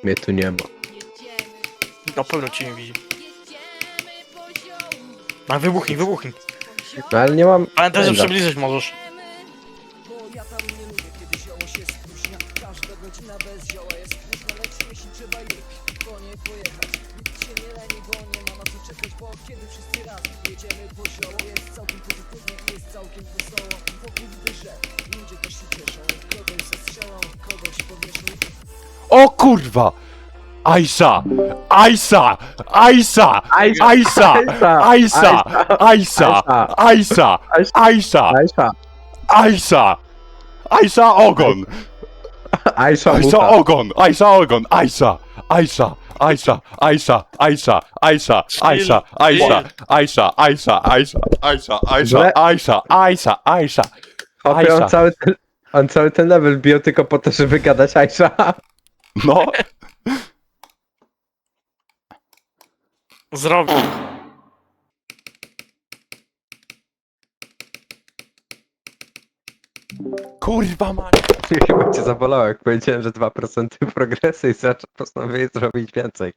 Mnie tu nie ma. Na pewno cię nie widzi. A wybuchnij. No ale nie mam... Pamiętaj, że Dobra. przybliżyć możesz. O kurwa! Aisha! Aisha! Aisha! Aisha! Aisha! Aisha! Aisha! Aisha! Aisha! Aisha! Aisha ogon! Aisha Aisha mucha. ogon! Aisha ogon! Aisha! Aisha! Aisha! Aisha! Aisha! Aisha! Aisha! Aisha! Aisha! Aisha! Aisha! Aisha! Aisha! Aisha! Aisha! Aisha! Chłopie, Aisha. on cały ten level bił tylko po to, żeby gadać Aisha. No! Zrobił. Kurwa mać! Chyba cię zabolało, jak powiedziałem, że 2% progresy i postanowiłeś zrobić więcej.